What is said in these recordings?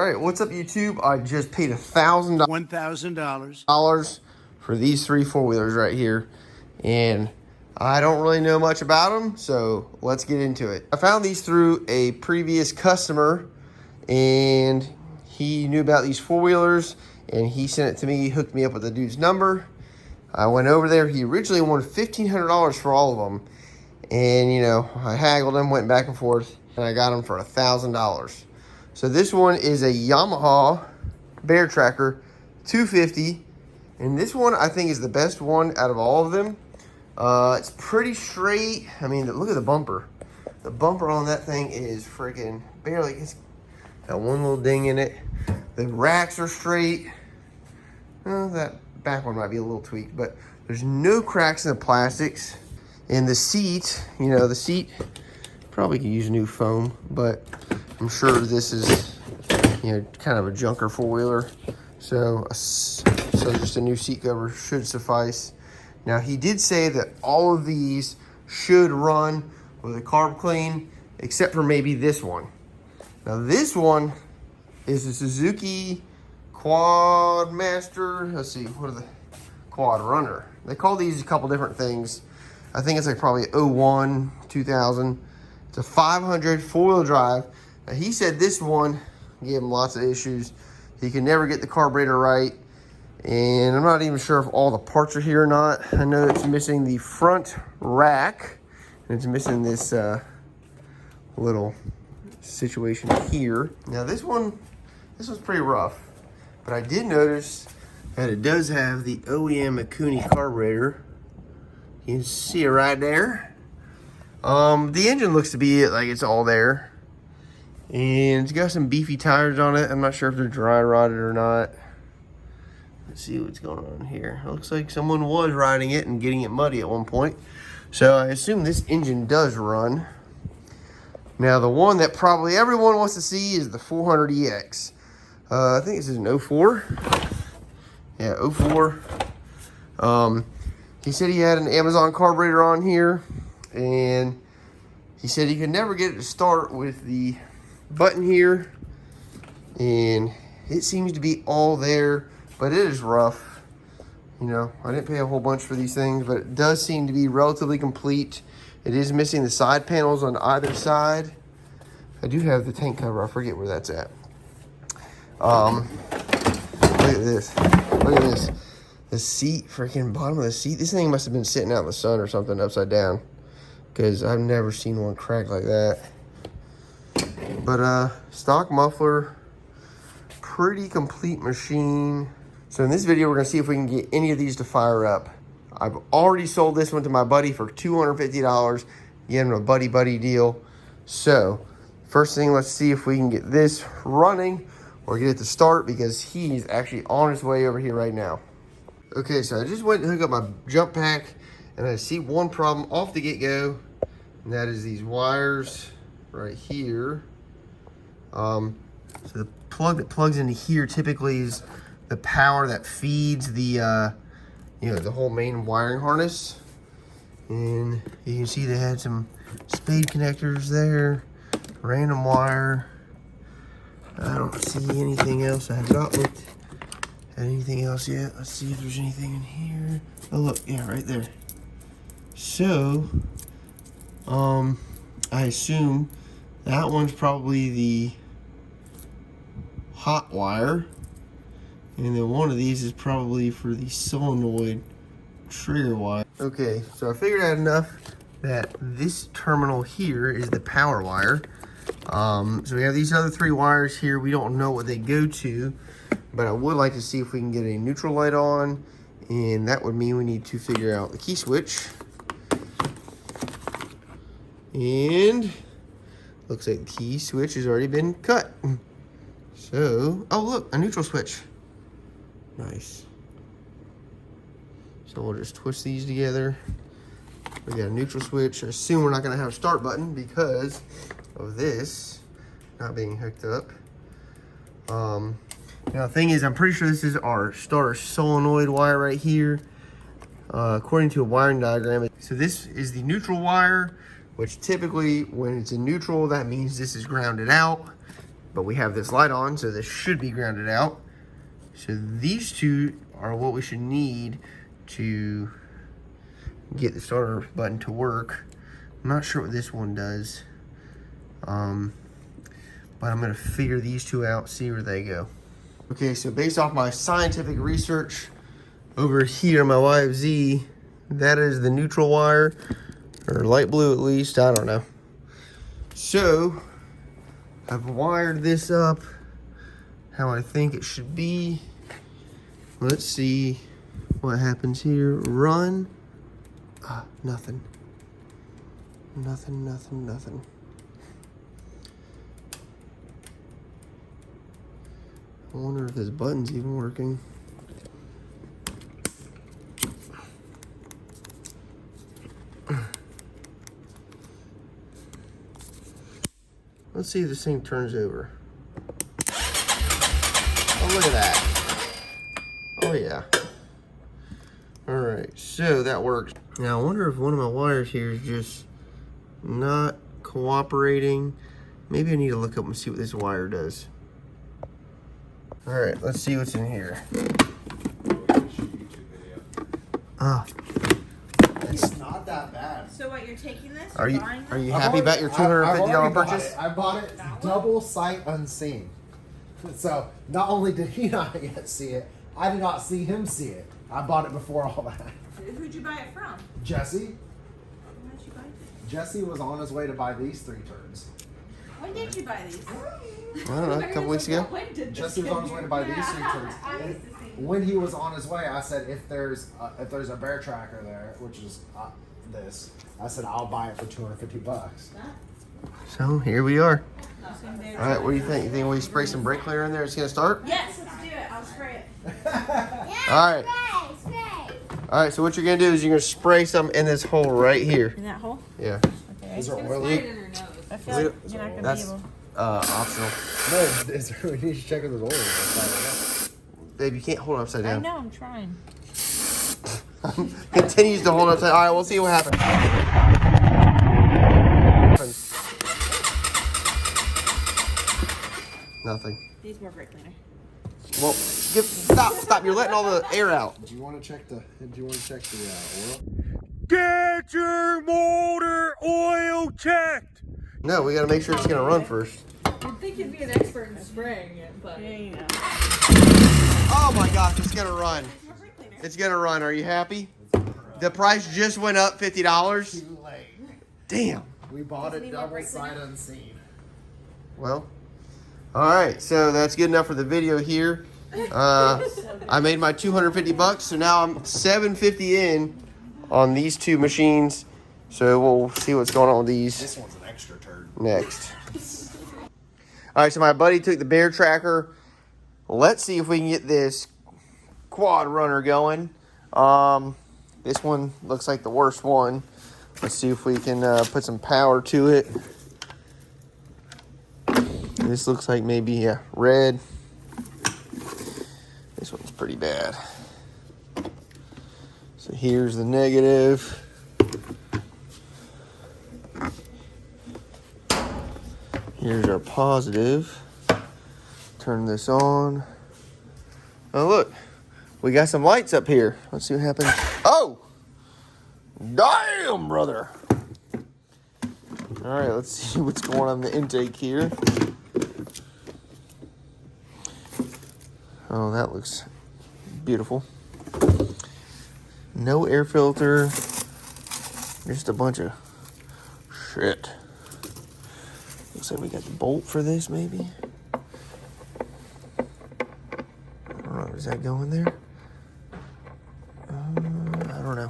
All right, what's up, YouTube? I just paid $1,000 for these 3 4-wheelers right here, and I don't really know much about them, so let's get into it. I found these through a previous customer, and he knew about these 4-wheelers, and he sent it to me, hooked me up with the dude's number. I went over there. He originally wanted $1,500 for all of them, and you know, I haggled him, went back and forth, and I got them for $1,000. So this one is a Yamaha Bear Tracker 250, and this one I think is the best one out of all of them. It's pretty straight. I mean, look at the bumper. The bumper on that thing is freaking barely, it's got one little ding in it. The racks are straight. That back one might be a little tweaked, but there's no cracks in the plastics. And the seat, you know, the seat probably could use new foam, but I'm sure this is, you know, kind of a junker 4-wheeler. So just a new seat cover should suffice. Now, he did say that all of these should run with a carb clean, except for maybe this one. Now, this one is a Suzuki QuadMaster. Let's see, what are the QuadRunner? They call these a couple different things. I think it's like probably 01, 2000. It's a 500 4-wheel drive. Now, he said this one gave him lots of issues. He could never get the carburetor right. And I'm not even sure if all the parts are here or not. I know it's missing the front rack. And it's missing this little situation here. Now this one's pretty rough. But I did notice that it does have the OEM Mikuni carburetor. You can see it right there. The engine looks to be like it's all there. And it's got some beefy tires on it. I'm not sure if they're dry rotted or not. Let's see what's going on here. It looks like someone was riding it and getting it muddy at one point. So I assume this engine does run. Now the one that probably everyone wants to see is the 400EX. I think this is an 04. Yeah, 04. He said he had an Amazon carburetor on here, and he said he could never get it to start with the button here, and it seems to be all there, but it is rough. You know, I didn't pay a whole bunch for these things, but it does seem to be relatively complete. It is missing the side panels on either side. I do have the tank cover. I forget where that's at. Look at this. Look at this. The seat, freaking bottom of the seat. This thing must have been sitting out in the sun or something upside down, because I've never seen one crack like that. But stock muffler, pretty complete machine. So in this video, we're gonna see if we can get any of these to fire up. I've already sold this one to my buddy for $250, getting a buddy deal. So first thing, let's see if we can get this running or get it to start, because he's actually on his way over here right now. Okay, so I just went to hook up my jump pack, and I see one problem off the get-go, and that is these wires right here. So the plug that plugs into here typically is the power that feeds the, you know, the whole main wiring harness. And you can see they had some spade connectors there, random wire. I don't see anything else. I have not looked at anything else yet. Let's see if there's anything in here. Oh, look, yeah, right there. So, I assume that one's probably the hot wire, and then one of these is probably for the solenoid trigger wire. Okay, so I figured out enough that this terminal here is the power wire. So we have these other 3 wires here. We don't know what they go to, but I would like to see if we can get a neutral light on, and that would mean we need to figure out the key switch. And looks like the key switch has already been cut. So, oh look, a neutral switch. Nice. So we'll just twist these together. We got a neutral switch. I assume we're not gonna have a start button because of this not being hooked up. Now the thing is, I'm pretty sure this is our starter solenoid wire right here. According to a wiring diagram. So this is the neutral wire, which typically when it's in neutral, that means this is grounded out. but we have this light on, so this should be grounded out. So these two are what we should need to get the starter button to work. I'm not sure what this one does, but I'm gonna figure these two out, see where they go. Okay, so based off my scientific research over here, my YFZ, that is the neutral wire, or light blue at least, I don't know. So I've wired this up how I think it should be. Let's see what happens here. Run. Nothing. Nothing. I wonder if this button's even working. Let's see if this thing turns over. Oh, look at that. Oh, yeah. All right, so that works. Now, I wonder if one of my wires here is just not cooperating. Maybe I need to look up and see what this wire does. All right, let's see what's in here. It's not that bad. So what, you're taking this? Are you I've happy about your $250 purchase? I bought it double sight unseen. So not only did he not get to see it, I did not see him see it. I bought it before all that. Who'd you buy it from? Jesse. Why did you buy it? Jesse was on his way to buy these 3 turds. When did you buy these? I don't know, a couple weeks ago. Jesse was on his way to buy these 3 turds. And when he was on his way, I said, if there's a bear tracker there, which is this, I said I'll buy it for $250. So here we are. All right, what do you think? You think we spray some brake cleaner in there? It's gonna start. Yes, let's do it. I'll spray it. All right. All right. So what you're gonna do is you're gonna spray some in this hole right here. In that hole? Yeah. Okay. Is there oil? I feel like you're not gonna That's be able. optional. No, is there, we need to check if there's oil. Babe, you can't hold it upside I down. know, I'm trying. Continues to hold it upside. All right, we'll see what happens. Nothing. Needs more brake cleaner. Well, stop! You're letting all the air out. Do you want to check the oil? Get your motor oil checked. No, we got to make sure it's gonna run first. You'd think you'd be an expert in spraying it, but There you go. Oh my gosh, it's gonna run. More brake cleaner. It's gonna run. Are you happy? The price just went up $50. Too late. Damn. We bought Doesn't it need more double brake sight unseen. Well, all right. So that's good enough for the video here. I made my $250, so now I'm $750 in on these 2 machines. So we'll see what's going on with these This one's an extra turd. next. All right. So my buddy took the bear tracker. Let's see if we can get this QuadRunner going. This one looks like the worst one. Let's see if we can put some power to it. This looks like maybe red. This one's pretty bad. So here's the negative. Here's our positive. Turn this on. Oh, look. We got some lights up here. Let's see what happens. Oh! Damn, brother. All right, let's see what's going on in the intake here. Oh, that looks beautiful. No air filter. Just a bunch of shit. Looks like we got the bolt for this, maybe. I don't know. Does that go in there? I don't know.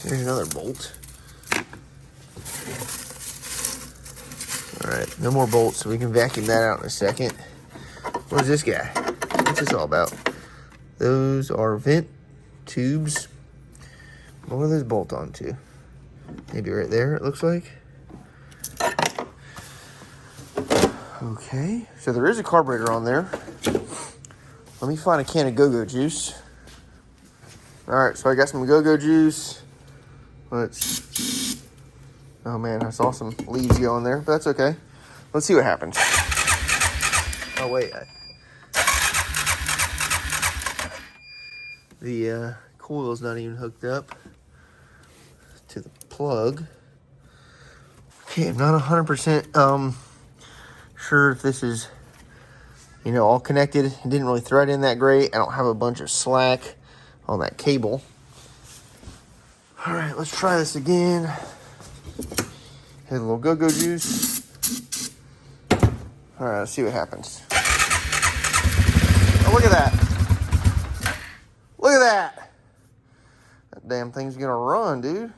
Here's another bolt. All right, no more bolts, so we can vacuum that out in a second. What is this guy? What's this all about? Those are vent tubes. What are those bolt onto? Maybe right there, it looks like. Okay, so there is a carburetor on there. Let me find a can of go-go juice. All right, so I got some go-go juice. Oh man, I saw some leaves going there, but that's okay. Let's see what happens. Oh, wait. The coil's not even hooked up to the plug. Okay, I'm not 100% sure if this is, you know, all connected. It didn't really thread in that great. I don't have a bunch of slack on that cable. All right, let's try this again. Hit a little go-go juice. All right, let's see what happens. Oh, look at that. Look at that. That damn thing's gonna run, dude.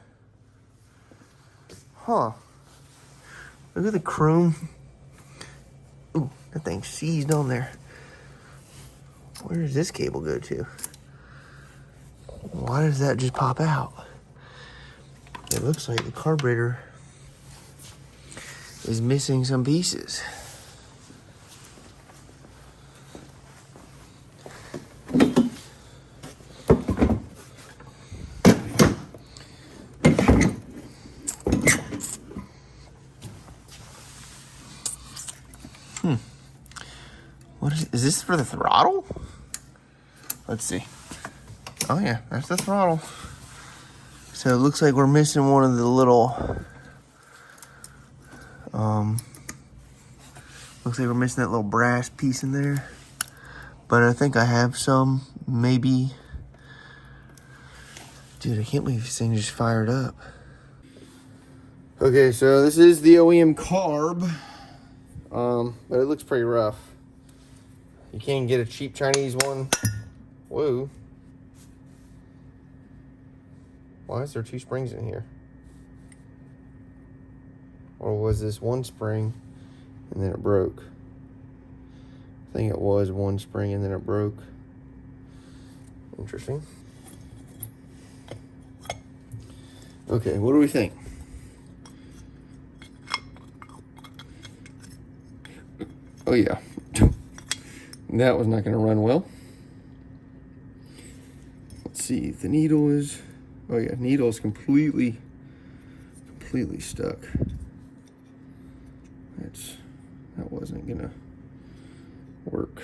Huh. Look at the chrome. Ooh, that thing's seized on there. Where does this cable go to? Why does that just pop out? It looks like the carburetor is missing some pieces. What is this for the throttle? Let's see. Oh yeah, that's the throttle. So it looks like we're missing one of the little, looks like we're missing that little brass piece in there. But I think I have some, maybe. Dude, I can't believe this thing just fired up. Okay, so this is the OEM carb, but it looks pretty rough. You can't get a cheap Chinese one. Whoa. Why is there two springs in here? Or was this one spring and then it broke? I think it was one spring and then it broke. Interesting. Okay, what do we think? Oh yeah. That was not going to run well. Let's see if the needle is... Oh yeah, needle is completely stuck. That wasn't gonna work.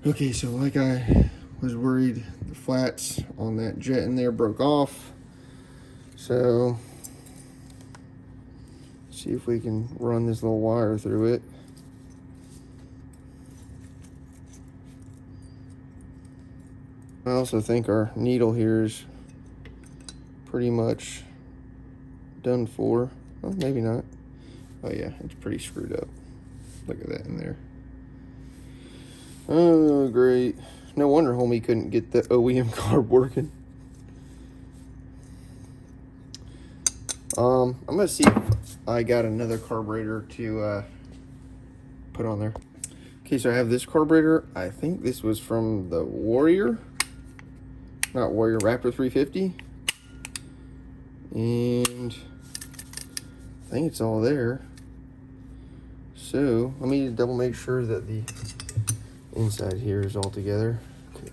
Okay, so like I was worried, the flats on that jet in there broke off. So, see if we can run this little wire through it. I also think our needle here is pretty much done for. Well, maybe not. Oh yeah, it's pretty screwed up. Look at that in there. Oh, great. No wonder homie couldn't get the OEM carb working. I'm gonna see if I got another carburetor to put on there. Okay, so I have this carburetor. I think this was from the Warrior. Not Warrior, Raptor 350. And I think it's all there. So let me double make sure that the inside here is all together. Okay.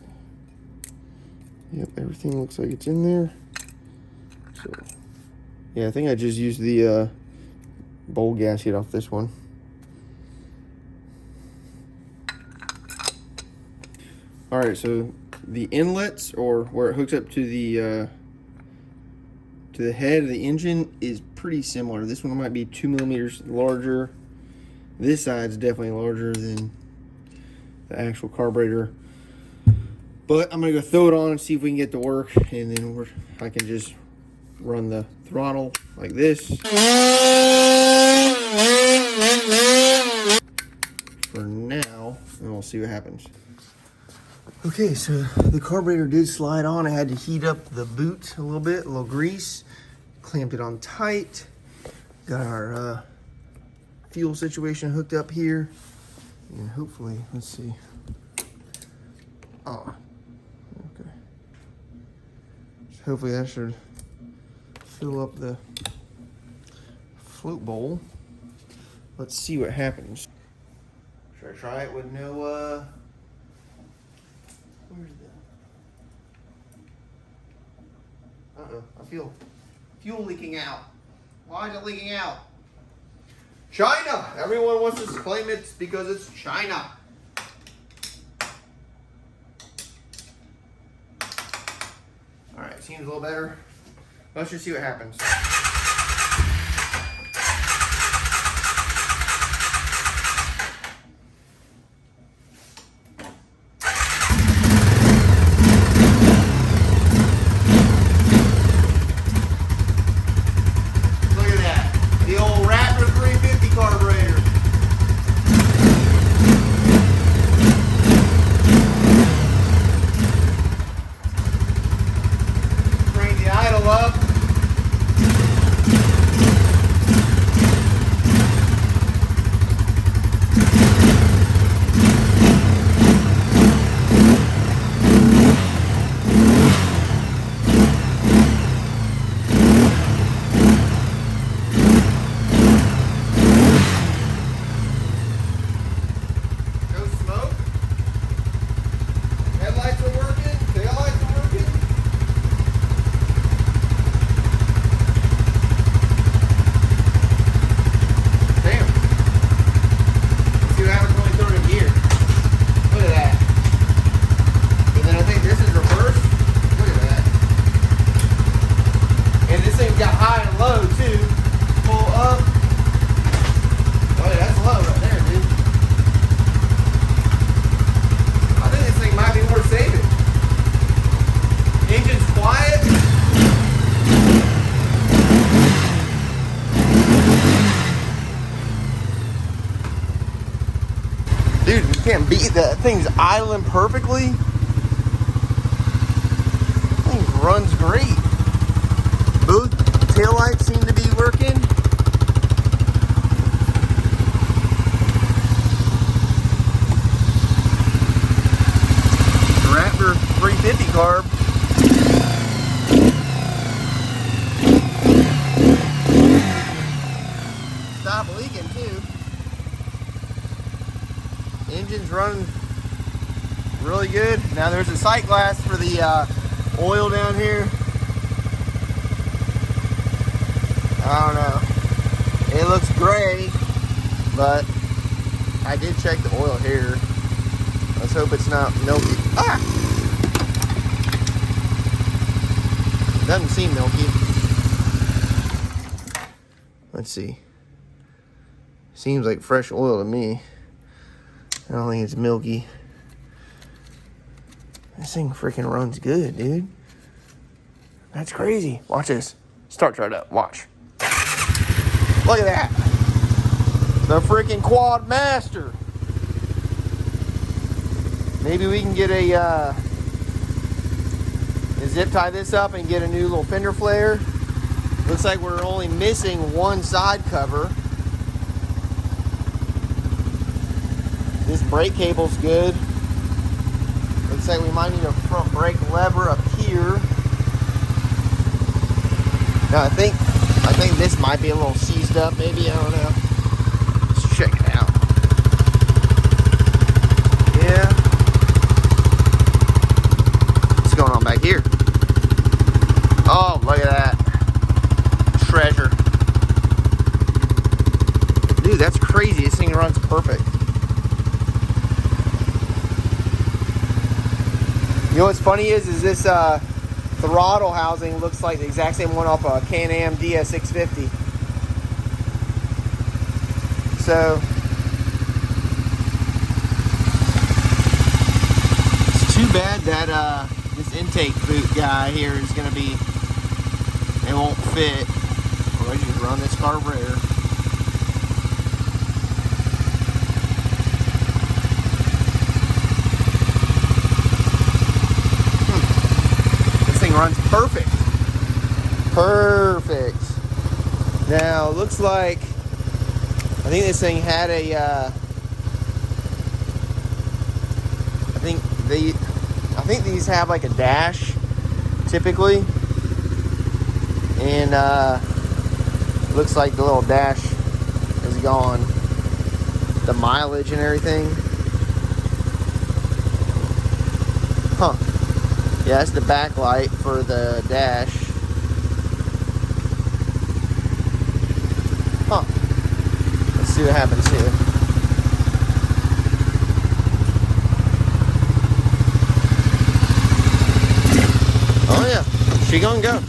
Yep, everything looks like it's in there. So yeah, I think I just used the bowl gasket off this one. All right, so the inlets, or where it hooks up to the head of the engine, is pretty similar. This one might be 2 millimeters larger. This side's definitely larger than the actual carburetor. But I'm gonna go throw it on and see if we can get to work, and then I can just run the throttle like this for now, and we'll see what happens. Okay, so the carburetor did slide on. I had to heat up the boot a little bit, a little grease, clamped it on tight. Got our fuel situation hooked up here, and hopefully, let's see. Oh, okay. So hopefully that should fill up the float bowl. Let's see what happens. Should I try it with no, where's the... Uh-oh, I feel fuel leaking out. Why is it leaking out? China. Everyone wants to claim it's because it's China. All right, seems a little better. Let's just see what happens. Dude, you can't beat that. Thing's idling perfectly. That thing runs great. Both taillights seem to be working. Raptor 350 carb. Stop leaking too. Engine's running really good. Now there's a sight glass for the oil down here. I don't know. It looks gray, but I did check the oil here. Let's hope it's not milky. Ah! Doesn't seem milky. Let's see. Seems like fresh oil to me. I don't think it's milky. This thing freaking runs good, dude. That's crazy. Watch this. Start right up. Watch. Look at that. The freaking Quad Master. Maybe we can get a zip tie this up and get a new little fender flare. Looks like we're only missing one side cover. This brake cable's good. Looks like we might need a front brake lever up here. Now I think this might be a little seized up, maybe, I don't know. Let's check it out. Yeah. What's going on back here? Oh, look at that. Treasure. Dude, that's crazy. This thing runs perfect. You know what's funny is this throttle housing looks like the exact same one off a Can-Am DS650. So it's too bad that this intake boot guy here is gonna be, it won't fit. Or I just run this carburetor. Runs perfect. Perfect. Now, looks like I think this thing had a I think these have like a dash typically. And looks like the little dash is gone. The mileage and everything. Huh. Yeah, that's the backlight for the dash. Huh. Let's see what happens here. Oh yeah, she gonna go.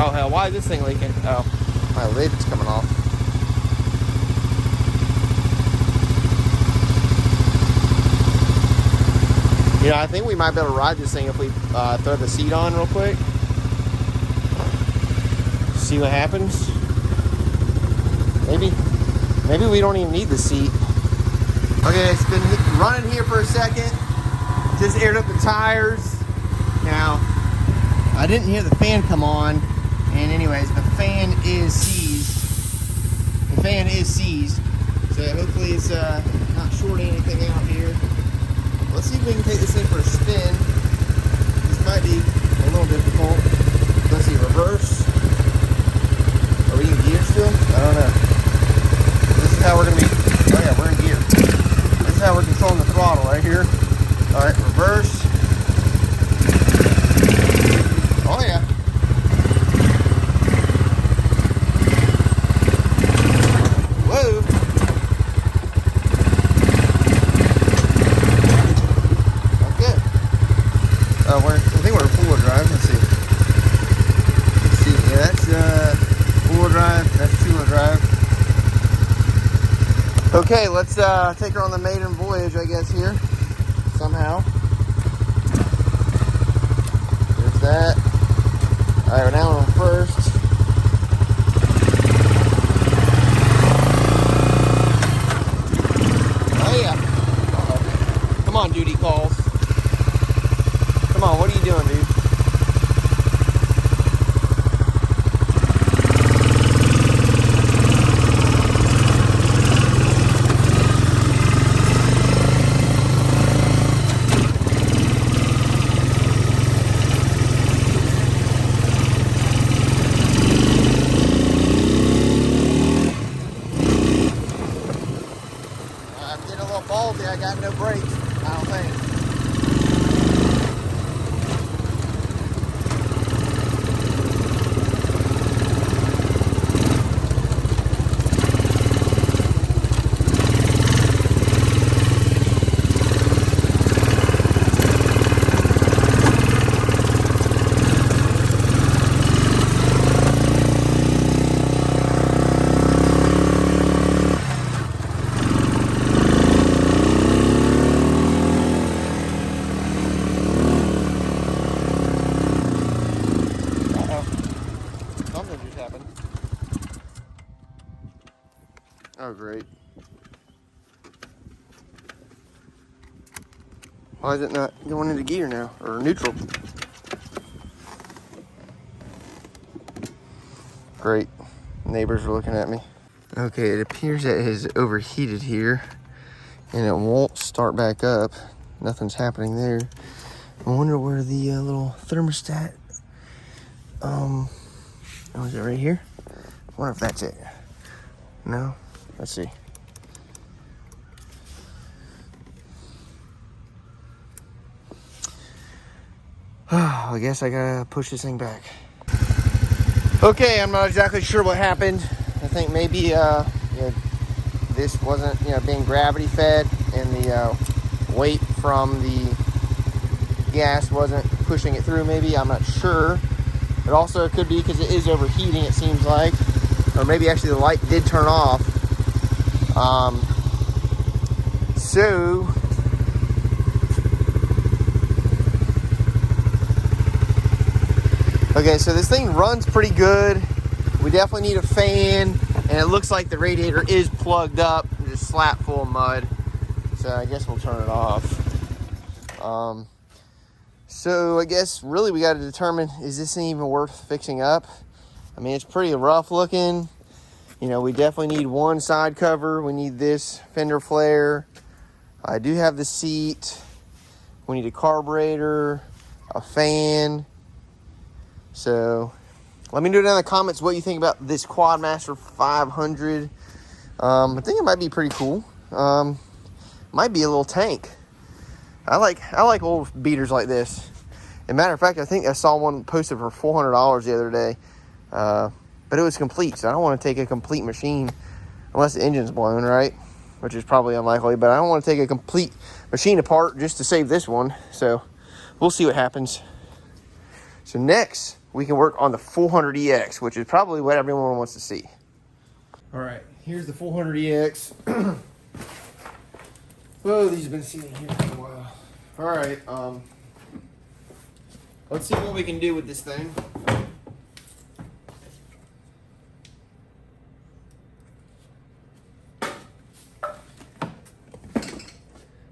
Oh hell, why is this thing leaking? Oh, my lid's coming off. You know, I think we might be able to ride this thing if we throw the seat on real quick. See what happens. Maybe we don't even need the seat. Okay, it's been running here for a second. Just aired up the tires. Now, I didn't hear the fan come on. And anyways, the fan is seized. The fan is seized. So hopefully it's not shorting anything out here. Let's see if we can take this thing for a spin. This might be a little difficult. Let's see, reverse. Are we in gear still? I don't know. This is how we're going to be. Oh yeah, we're in gear. This is how we're controlling the throttle right here. All right, reverse. Oh yeah. Whoa. Okay. I think we're in four-wheel drive. Let's see. Yeah, that's four-wheel drive. That's two-wheel drive. Okay, let's take her on the maiden voyage, I guess, here. Somehow. There's that. Alright, we're now on first. Oh yeah. Uh-oh. Come on, duty calls. Come on, what are you doing, dude? I'm getting a little ballsy. I got no brakes, I don't think. Something just happened. Oh, great. Why is it not going into gear now? Or neutral? Great. Neighbors are looking at me. Okay, it appears that it has overheated here. And it won't start back up. Nothing's happening there. I wonder where the little thermostat... Oh, is it right here? I wonder if that's it. No? Let's see. I guess I gotta push this thing back. Okay, I'm not exactly sure what happened. I think maybe this wasn't being gravity fed, and the weight from the gas wasn't pushing it through. Maybe, I'm not sure. But also it could be because it is overheating, it seems like. Or maybe actually the light did turn off. Okay, so this thing runs pretty good. We definitely need a fan. And it looks like the radiator is plugged up. Just slap full of mud. So I guess we'll turn it off. So I guess really we got to determine, is this thing even worth fixing up? I mean, it's pretty rough looking. We definitely need one side cover. We need this fender flare. I do have the seat. We need a carburetor, a fan. So let me know down in the comments what you think about this Quadmaster 500. I think it might be pretty cool. Might be a little tank. I like old beaters like this. As a matter of fact, I think I saw one posted for $400 the other day. but it was complete. So I don't want to take a complete machine unless the engine's blown, right? Which is probably unlikely, but I don't want to take a complete machine apart just to save this one. So we'll see what happens. So next, we can work on the 400EX, which is probably what everyone wants to see. All right, here's the 400EX. Oh, these have been sitting here for a while. All right, let's see what we can do with this thing.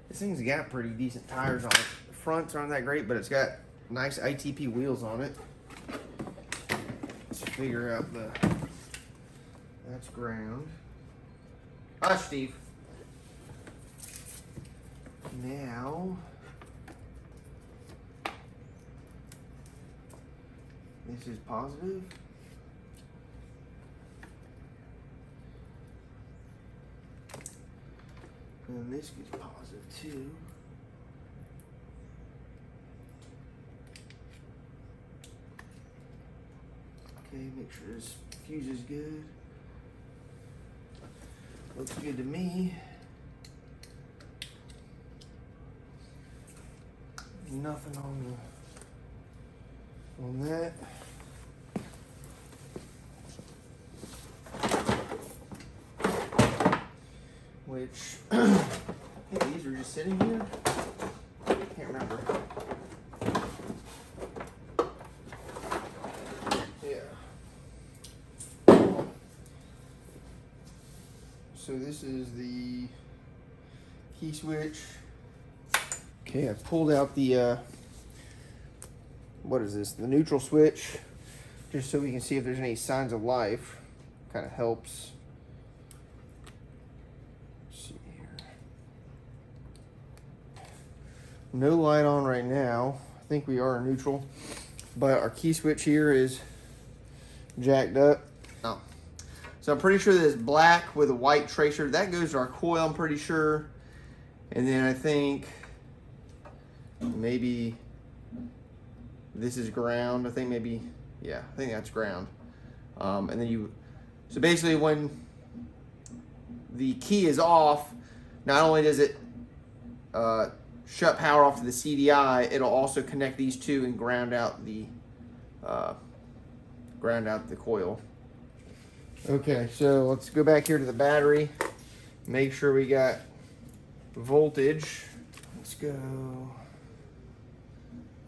This thing's got pretty decent tires on it. The fronts aren't that great, but it's got nice ITP wheels on it. Let's figure out that's ground. Hush, Steve. Now, this is positive. And this is positive too. Okay, make sure this fuse is good. Looks good to me. Nothing on that. Which I think these are just sitting here. Can't remember. Yeah. So this is the key switch. Okay, I pulled out the what is this? The neutral switch, just so we can see if there's any signs of life. Kind of helps. Let's see here. No light on right now. I think we are neutral, but our key switch here is jacked up. Oh. So I'm pretty sure that it's black with a white tracer. That goes to our coil, I'm pretty sure. And then I think maybe this is ground. I think maybe, yeah, I think that's ground. And then so basically when the key is off, not only does it shut power off to the CDI, it'll also connect these two and ground out the coil. Okay, so let's go back here to the battery. Make sure we got voltage. Let's go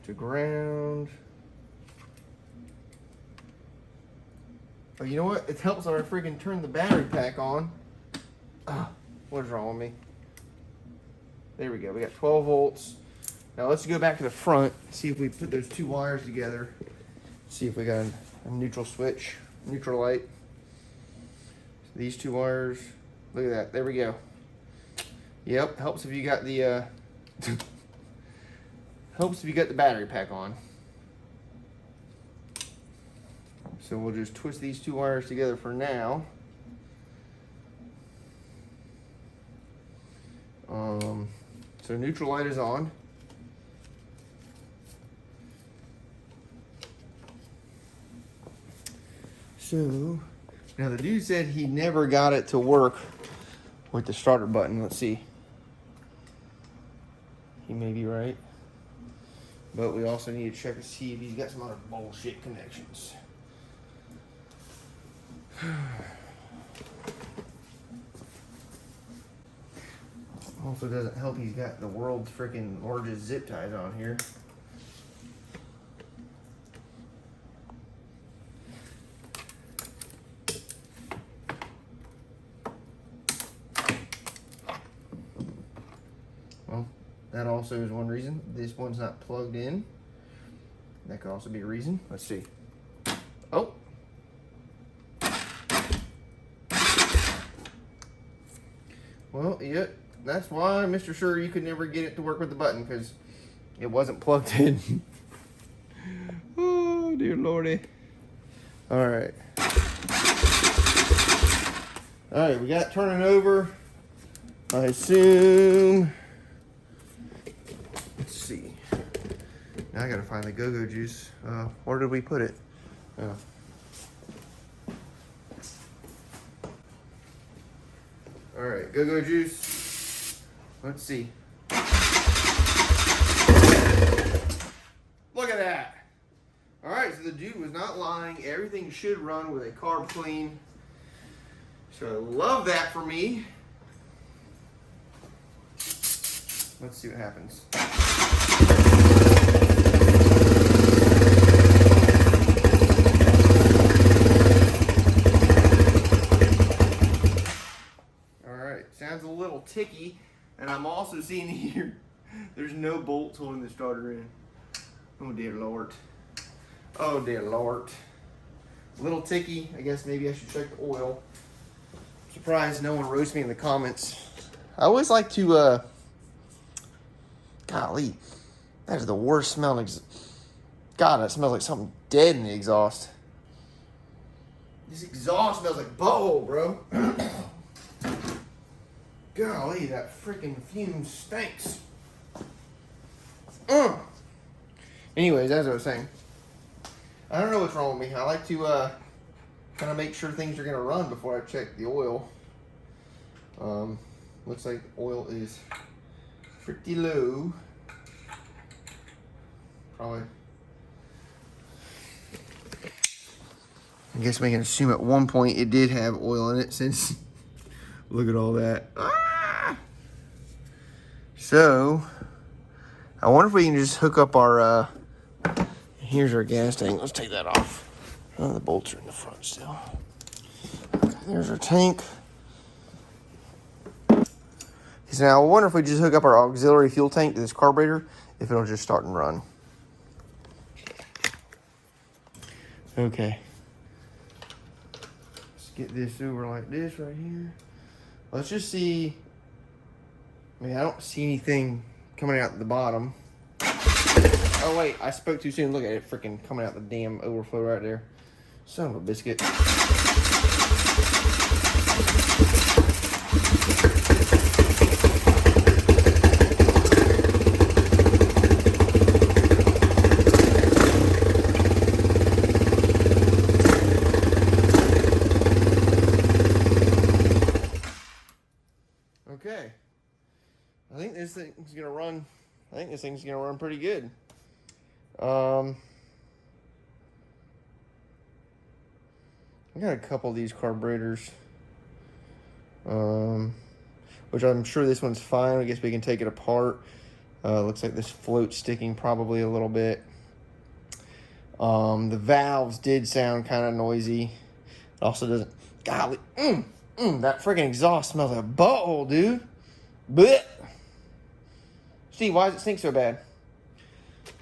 to ground. Oh, you know what? It helps when I freaking turn the battery pack on. What is wrong with me? There we go. We got 12 volts. Now let's go back to the front. See if we put those two wires together. See if we got a neutral switch, neutral light. So these two wires. Look at that. There we go. Yep. Helps if you got the helps if you got the battery pack on. So we'll just twist these two wires together for now. So neutral light is on. So now the dude said he never got it to work with the starter button. Let's see. He may be right. But we also need to check to see if he's got some other bullshit connections. Also doesn't help he's got the world's freaking largest zip ties on here. Well, that also is one reason. This one's not plugged in. That could also be a reason. Let's see. Oh. Well, yeah, that's why, Mr. Sure, you could never get it to work with the button, because it wasn't plugged in. Oh, dear lordy. All right. All right, we got it turning over. I assume. Let's see. Now I gotta find the go-go juice. Where did we put it? Oh. All right, go juice. Let's see. Look at that. All right, so the dude was not lying. Everything should run with a carb clean. So I love that for me. Let's see what happens. All right, sounds a little ticky, and I'm also seeing here there's no bolts holding the starter in. Oh dear Lord. Oh dear Lord. A little ticky. I guess maybe I should check the oil. I'm surprised no one roasts me in the comments. I always like to, golly, that is the worst smell. God, that smells like something dead in the exhaust. This exhaust smells like butthole, bro. Golly, that freaking fume stinks. Anyways, as I was saying, I don't know what's wrong with me. I like to kind of make sure things are going to run before I check the oil. Looks like oil is pretty low. Probably. I guess we can assume at one point it did have oil in it since look at all that. Ah! So, I wonder if we can just hook up our, here's our gas tank. Let's take that off. Oh, the bolts are in the front still. Okay, there's our tank. So now I wonder if we just hook up our auxiliary fuel tank to this carburetor, if it'll just start and run. Okay. Let's get this over like this right here. Let's just see. I mean, I don't see anything coming out the bottom. Oh wait, I spoke too soon. Look at it freaking coming out the damn overflow right there. Son of a biscuit. Okay. I think this thing's gonna run. I think this thing's gonna run pretty good. I got a couple of these carburetors, which I'm sure this one's fine. I guess we can take it apart. Looks like this float's sticking probably a little bit. The valves did sound kind of noisy. It also doesn't. Golly, that freaking exhaust smells like a butthole, dude. Blech. Steve, why does it stink so bad?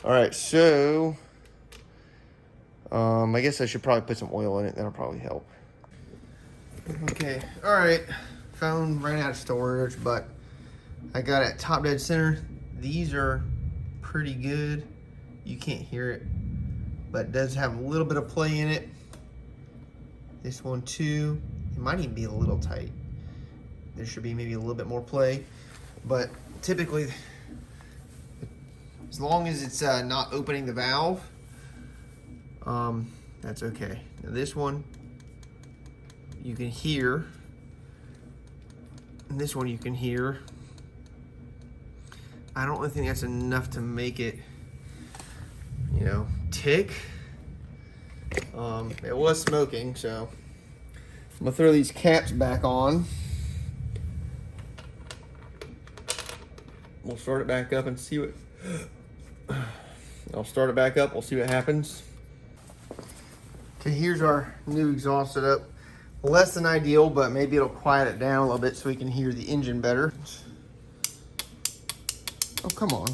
All right, so I guess I should probably put some oil in it. That'll probably help. Okay, all right. Phone ran out of storage, but I got it top dead center. These are pretty good. You can't hear it, but it does have a little bit of play in it. This one too. It might even be a little tight. There should be maybe a little bit more play, but typically, as long as it's not opening the valve, that's okay. Now this one, you can hear. And this one you can hear. I don't really think that's enough to make it, you know, tick. It was smoking, so I'm gonna throw these caps back on. We'll start it back up and see what. I'll start it back up. We'll see what happens. Okay, here's our new exhaust setup. Less than ideal, but maybe it'll quiet it down a little bit so we can hear the engine better. Oh, come on.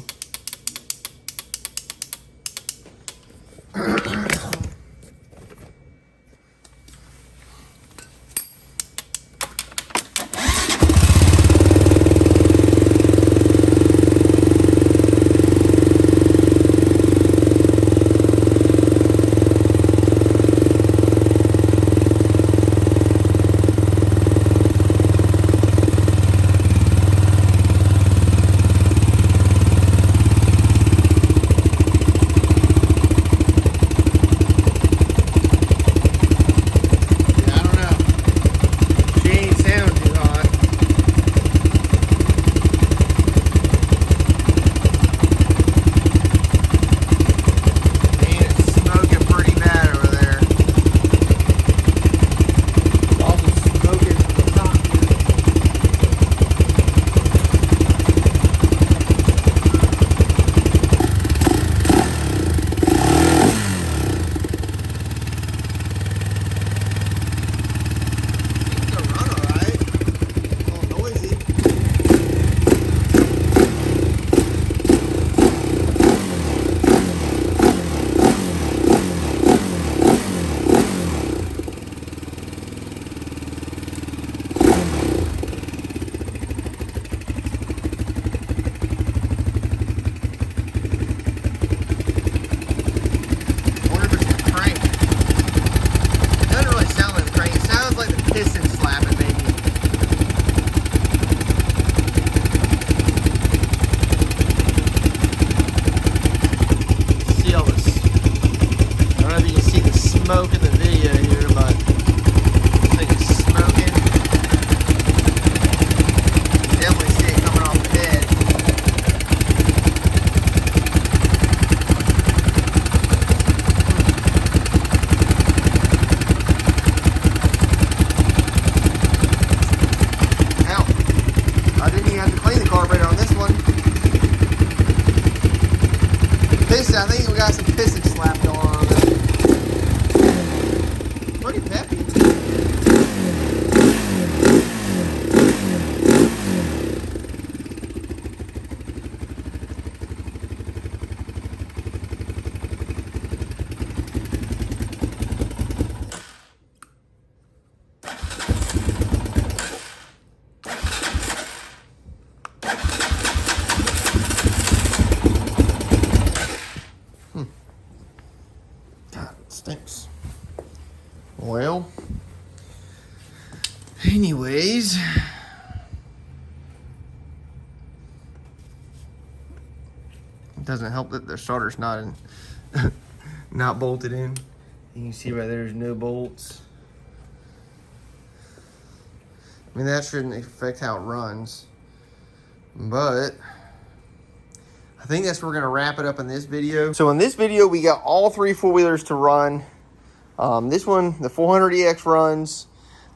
Well, anyways, it doesn't help that the starter's not in, not bolted in. You can see right there's no bolts. I mean, that shouldn't affect how it runs, but I think that's where we're gonna wrap it up in this video. So in this video, we got all 3 four-wheelers to run. This one, the 400EX runs,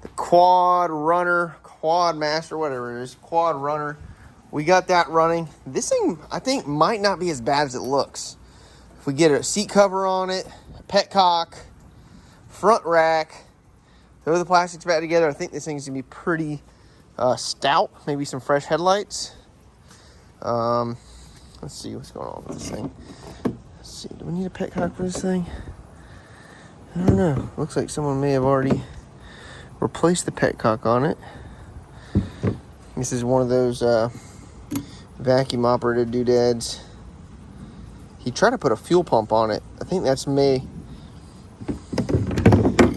the QuadRunner, QuadMaster, whatever it is, QuadRunner. We got that running. This thing, I think, might not be as bad as it looks. If we get a seat cover on it, a petcock, front rack, throw the plastics back together, I think this thing's gonna be pretty stout. Maybe some fresh headlights. Let's see what's going on with this thing. Let's see, do we need a petcock for this thing? I don't know. Looks like someone may have already replaced the petcock on it. This is one of those vacuum operated doodads. He tried to put a fuel pump on it. I think that's me.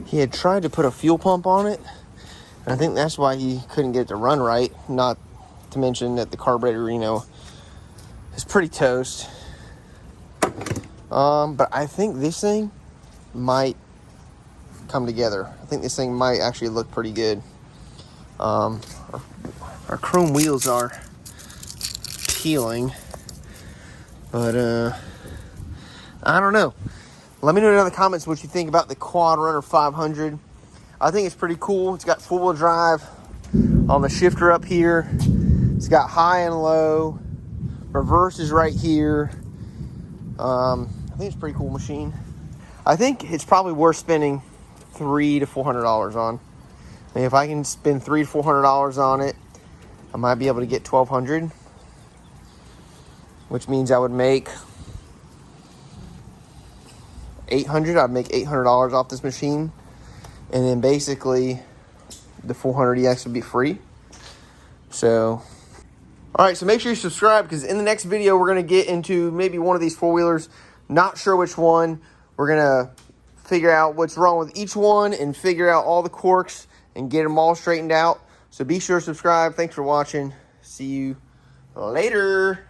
He had tried to put a fuel pump on it, and I think that's why he couldn't get it to run right. Not to mention that the carburetor, you know, is pretty toast. But I think this thing might come together. I think this thing might actually look pretty good. Our chrome wheels are peeling, but I don't know. Let me know in the comments what you think about the QuadRunner 500. I think it's pretty cool. It's got four-wheel drive on the shifter up here. It's got high and low. Reverse is right here. I think it's a pretty cool machine. I think it's probably worth spending $300 to $400 on. I mean, if I can spend $300 to $400 on it, I might be able to get $1,200, which means I would make $800. I'd make $800 off this machine, and then basically the 400EX would be free. So, all right, so make sure you subscribe, because in the next video we're gonna get into maybe one of these four-wheelers. Not sure which one. We're gonna figure out what's wrong with each one and figure out all the quirks and get them all straightened out. So be sure to subscribe. Thanks for watching. See you later.